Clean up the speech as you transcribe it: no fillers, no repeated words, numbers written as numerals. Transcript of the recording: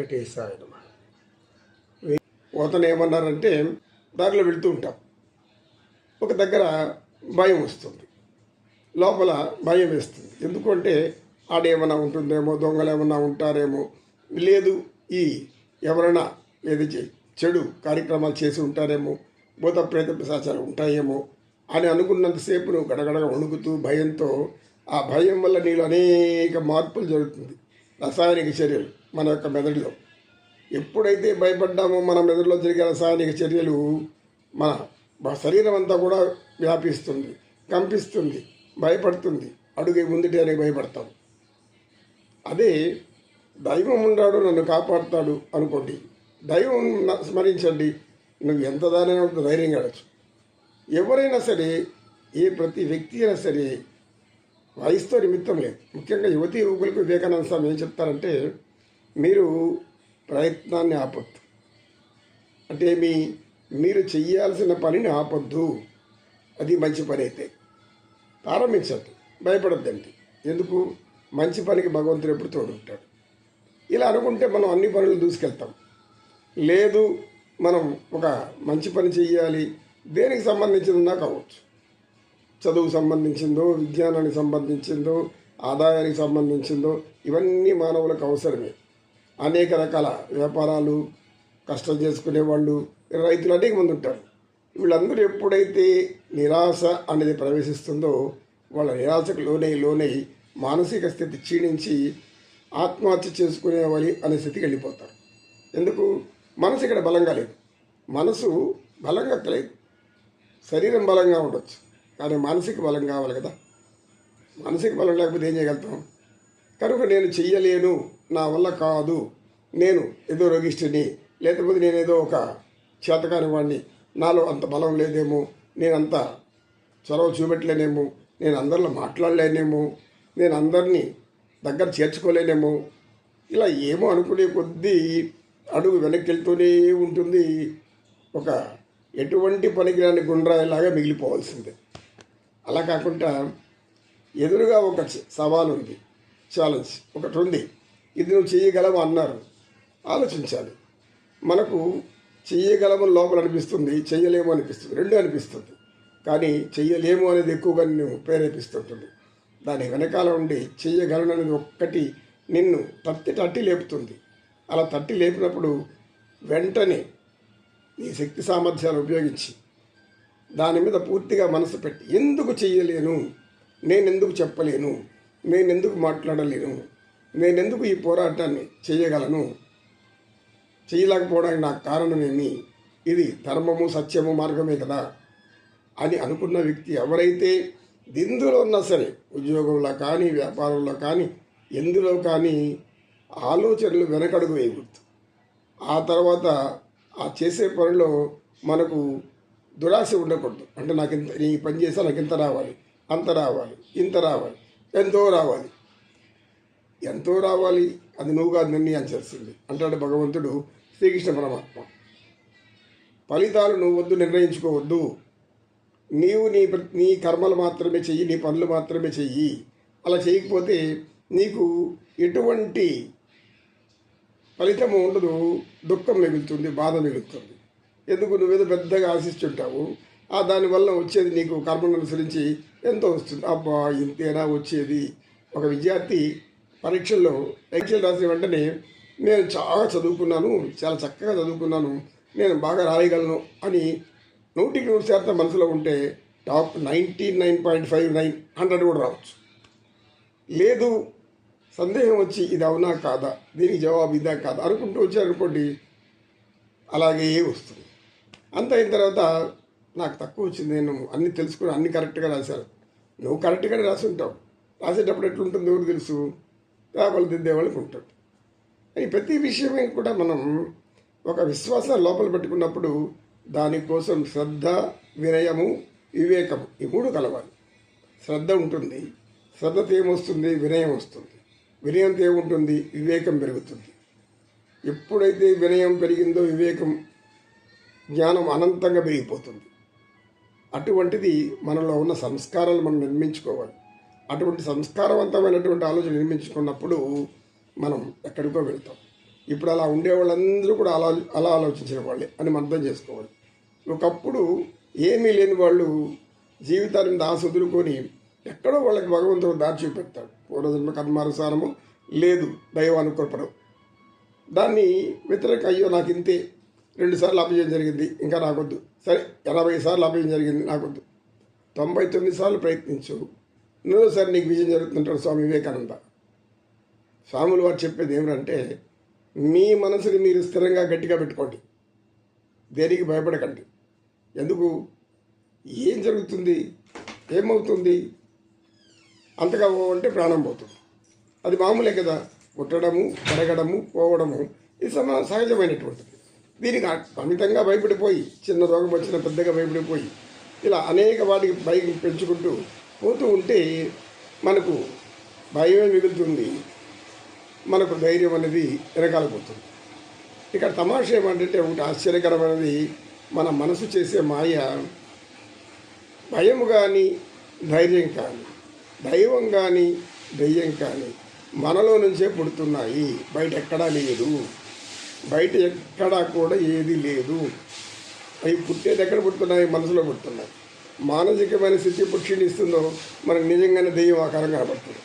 వెంకటేశాయ నమః. పోతను ఏమన్నారంటే, దారిలో వెళ్తూ ఉంటాం, ఒక దగ్గర భయం వస్తుంది, లోపల భయం వేస్తుంది. ఎందుకంటే ఆడేమన్నా ఉంటుందేమో, దొంగలు ఏమన్నా ఉంటారేమో, లేదు ఈ ఎవరైనా ఏది చెడు కార్యక్రమాలు చేసి ఉంటారేమో, భూత ప్రేత పిశాచాలు ఉంటాయేమో అని అనుకున్నంతసేపు నువ్వు గడగడగా వణుకుతూ భయంతో, ఆ భయం వల్ల నీలో అనేక మార్పులు జరుగుతుంది. రసాయనిక చర్యలు మన యొక్క మెదడులో ఎప్పుడైతే భయపడ్డామో మన మెదడులో జరిగే రసాయనిక చర్యలు మన శరీరం అంతా కూడా వ్యాపిస్తుంది, కంపిస్తుంది, భయపడుతుంది. అడుగే ముందుటే అని భయపడతాం. అదే దైవం ఉన్నాడు, నన్ను కాపాడుతాడు అనుకోండి, దైవం స్మరించండి, నువ్వు ఎంత దానైనా ధైర్యంగా గడచ్చు. ఎవరైనా సరే, ప్రతి వ్యక్తి అయినా సరే వయసుతో నిమిత్తం లేదు. ముఖ్యంగా యువతీ యువకులకు వివేకానంద స్వామి ఏం చెప్తారంటే, మీరు ప్రయత్నాన్ని ఆపొద్దు, అంటే మీరు చెయ్యాల్సిన పనిని ఆపొద్దు. అది మంచి పని అయితే ప్రారంభించద్దు, భయపడద్దండి. ఎందుకు? మంచి పనికి భగవంతుడు ఎప్పుడు తోడుంటాడు. ఇలా అనుకుంటే మనం అన్ని పనులు దూసుకెళ్తాం. లేదు, మనం ఒక మంచి పని చెయ్యాలి, దేనికి సంబంధించిందో కావచ్చు, చదువుకు సంబంధించిందో, విజ్ఞానానికి సంబంధించిందో, ఆదాయానికి సంబంధించిందో, ఇవన్నీ మానవులకు అవసరమే. అనేక రకాల వ్యాపారాలు, కష్టం చేసుకునే వాళ్ళు, రైతులు అనేక మంది ఉంటారు. వీళ్ళందరూ ఎప్పుడైతే నిరాశ అనేది ప్రవేశిస్తుందో, వాళ్ళ నిరాశకు లోనై మానసిక స్థితి క్షీణించి ఆత్మహత్య చేసుకునేవాలి అనే స్థితికి వెళ్ళిపోతారు. ఎందుకు? మనసు ఇక్కడ బలంగా లేదు. మనసు బలంగా తెలియదు. శరీరం బలంగా ఉండొచ్చు, కానీ మానసిక బలం కావాలి కదా. మానసిక బలం లేకపోతే ఏం చేయగలుగుతాం? కనుక నేను చెయ్యలేను, నా వల్ల కాదు, నేను ఏదో రోగిష్టిని, లేకపోతే నేనేదో ఒక చేతకాని వాడిని, నాలో అంత బలం లేదేమో, నేనంత చొరవ చూపెట్టలేనేమో, నేను అందరిలో మాట్లాడలేనేమో, నేను అందరినీ దగ్గర చేర్చుకోలేనేమో, ఇలా ఏమో అనుకునే కొద్దీ అడుగు వెనక్కి వెళ్తూనే ఉంటుంది. ఒక ఎటువంటి పనికిరాని గుండ్రాయిలాగా మిగిలిపోవాల్సిందే. అలా కాకుండా ఎదురుగా ఒక సవాల్ ఉంది, ఛాలెంజ్ ఒకటి ఉంది, ఇది నువ్వు చేయగలవు అన్నారు. ఆలోచించాలి. మనకు చెయ్యగలము లోపల అనిపిస్తుంది, చెయ్యలేము అనిపిస్తుంది, రెండు అనిపిస్తుంది. కానీ చెయ్యలేము అనేది ఎక్కువగా నిన్ను ప్రేరేపిస్తుంటుంది. దాని వెనకాల ఉండి చెయ్యగలను అనేది ఒక్కటి నిన్ను తట్టి లేపుతుంది. అలా తట్టి లేపినప్పుడు వెంటనే నీ శక్తి సామర్థ్యాలు ఉపయోగించి దాని మీద పూర్తిగా మనసు పెట్టి, ఎందుకు చెయ్యలేను, నేనెందుకు చెప్పలేను, నేనెందుకు మాట్లాడలేను, నేనెందుకు ఈ పోరాటాన్ని చేయగలను, చేయలేకపోవడానికి నాకు కారణమేమి, ఇది ధర్మము సత్యము మార్గమే కదా అని అనుకున్న వ్యక్తి ఎవరైతే ఎందులో ఉన్నా సరే, ఉద్యోగంలో కానీ, వ్యాపారంలో కానీ, ఎందులో కానీ ఆలోచనలు వెనకడుగు వేయకూడదు. ఆ తర్వాత ఆ చేసే పనిలో మనకు దురాశ ఉండకూడదు. అంటే నాకు ఇంత, ఈ పని చేస్తే నాకు ఇంత రావాలి, అంత రావాలి, ఇంత రావాలి, ఎంతో రావాలి. ఎంతో రావాలి అది నువ్వు కాదు, నిర్ణయించాల్సింది అంటాడు భగవంతుడు శ్రీకృష్ణ పరమాత్మ. ఫలితాలు నువ్వు వద్దు, నిర్ణయించుకోవద్దు. నీవు నీ కర్మలు మాత్రమే చెయ్యి, నీ పనులు మాత్రమే చెయ్యి. అలా చేయకపోతే నీకు ఎటువంటి ఫలితము ఉండదు, దుఃఖం మిగులుతుంది, బాధ మిగులుతుంది. ఎందుకు? నువ్వేదో పెద్దగా ఆశిస్తుంటావు, దానివల్ల వచ్చేది నీకు కర్మను అనుసరించి ఎంతో వస్తుంది. అబ్బా, ఇంతేనా వచ్చేది? ఒక విద్యార్థి పరీక్షలు రాసిన వెంటనే నేను చాలా చదువుకున్నాను, చాలా చక్కగా చదువుకున్నాను, నేను బాగా రాయగలను అని 100% మనసులో ఉంటే టాప్ 99.59 100 కూడా రావచ్చు. లేదు, సందేహం వచ్చి ఇది అవునా కాదా, దీనికి జవాబు ఇదా కాదా అనుకుంటూ వచ్చారనుకోండి, అలాగే వస్తుంది. అంత అయిన తర్వాత నాకు తక్కువ వచ్చింది, నేను అన్నీ తెలుసుకుని అన్నీ కరెక్ట్గా రాశాను. నువ్వు కరెక్ట్గానే రాసి ఉంటావు, రాసేటప్పుడు ఎట్లుంటుంది ఎవరు తెలుసు, వాళ్ళు దిద్దేవాళ్ళకి ఉంటుంది. అని ప్రతి విషయమే కూడా మనం ఒక విశ్వాసాన్ని లోపల పెట్టుకున్నప్పుడు దానికోసం శ్రద్ధ, వినయము, వివేకము, ఈ మూడు కలవాలి. శ్రద్ధ ఉంటుంది, శ్రద్ధతో ఏమొస్తుంది? వినయం వస్తుంది. వినయంతో ఏముంటుంది? వివేకం పెరుగుతుంది. ఎప్పుడైతే వినయం పెరిగిందో వివేకం, జ్ఞానం అనంతంగా పెరిగిపోతుంది. అటువంటిది మనలో ఉన్న సంస్కారాలు మనం నిర్మించుకోవాలి. అటువంటి సంస్కారవంతమైనటువంటి ఆలోచన నిర్మించుకున్నప్పుడు మనం ఎక్కడికో వెళ్తాం. ఇప్పుడు అలా ఉండేవాళ్ళందరూ కూడా అలా అలా ఆలోచించిన వాళ్ళే అని మనం అర్థం చేసుకోవాలి. ఒకప్పుడు ఏమీ లేని వాళ్ళు జీవితాన్ని మీద ఆశ వదులుకొని ఎక్కడో వాళ్ళకి భగవంతుడు దారి చూపెడతాడు. పూర్వజన్మ కర్మానుసారము లేదు దైవ అనుకృపడం. దాన్ని వ్యతిరేక అయ్యో నాకు ఇంతే 2 సార్లు అపజయం జరిగింది ఇంకా నాకొద్దు, సరే 80 సార్లు అపజయం జరిగింది నాకొద్దు, 99 సార్లు ప్రయత్నించు, 100సారి నీకు విజయం జరుగుతుంటాడు స్వామి వివేకానంద. స్వాములు వారు చెప్పేది ఏమిటంటే, మీ మనసుని మీరు స్థిరంగా గట్టిగా పెట్టుకోండి, దేనికి భయపడకండి. ఎందుకు, ఏం జరుగుతుంది, ఏమవుతుంది, అంతగా అంటే ప్రాణం పోతుంది. అది మామూలే కదా, పుట్టడము పెరగడము పోవడము ఇది సహజమైనటువంటిది. దీనికి అమితంగా భయపడిపోయి చిన్న రోగం వచ్చిన పెద్దగా భయపడిపోయి ఇలా అనేక వాటికి భయం పెంచుకుంటూ పోతూ ఉంటే మనకు భయమే మిగులుతుంది, మనకు ధైర్యం అనేది వెనకాల పోతుంది. ఇక్కడ తమాషా ఏమంటే ఒకటి ఆశ్చర్యకరమైనది, మన మనసు చేసే మాయ భయము కానీ ధైర్యం కానీ దైవం కానీ దెయ్యం కానీ మనలో నుంచే పుడుతున్నాయి, బయట ఎక్కడా లేదు, బయట ఎక్కడా కూడా ఏది లేదు. అవి పుట్టేది ఎక్కడ పుడుతున్నాయి, మనసులో పుడుతున్నాయి. మానసికమైన స్థితి పుక్షిణిస్తుందో మనకు నిజంగానే దెయ్యం ఆకారం కనబడుతుంది.